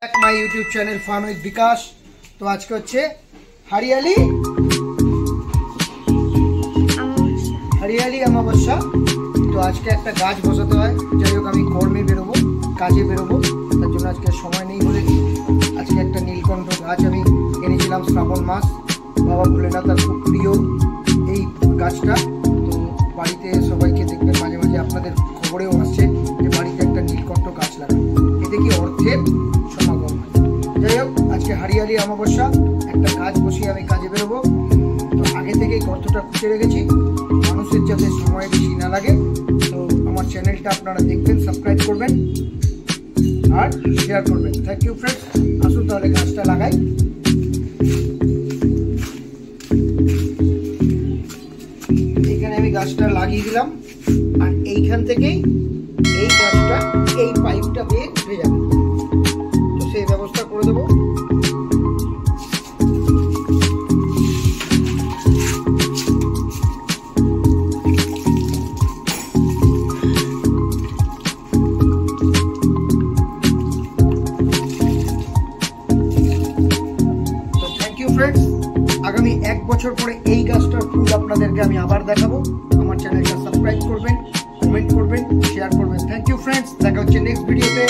My YouTube channel फान with विकास। तो आज के হচ্ছে हरियाली अमावस्या। तो आज के একটা গাছ বসাতে হয়। যাই হোক আমি কর্মে বেরোবো, কাজে বেরোবো, তার জন্য আজকে সময় নেই বলে আজকে একটা নীলকণ্ঠ গাছ আমি এনেছিলাম। শ্রাবণ মাস, বাবা ভোলেনাথের খুব প্রিয় এই গাছটা। তো বাড়িতে সবাইকে দেখবেন মাঝে মাঝে আপনাদের খবরেও আসছে যে বাড়িতে একটা নীলকণ্ঠ গাছ লাগানো, এতে কি অর্থের সমাগম হয়। যাই হোক আজকে হরিয়ালি অমাবস্যা, একটা গাছ বসিয়ে আমি কাজে বেরোবো। তো আগে থেকেই গর্তটা খুঁজে রেখেছি মানুষের যাতে সময় বেশি না লাগে। তো আমার চ্যানেলটা আপনারা দেখবেন, সাবস্ক্রাইব করবেন আর শেয়ার করবেন। Thank you friends. আসুন তাহলে গাছটা লাগাই। এখানে আমি গাছটা লাগিয়ে দিলাম আর এইখান থেকেই এই গাছটা এই পাইপটা বেয়ে উঠে যাবে। তো সেই ব্যবস্থা করে দেবো। আগামী 1 বছর পরে এই গাছটার ফুল আপনাদেরকে আমি আবার দেখাবো। আমার চ্যানেলটা সাবস্ক্রাইব করবেন, কমেন্ট করবেন, শেয়ার করবেন। Thank you friends. দেখা হচ্ছে নেক্সট ভিডিওতে।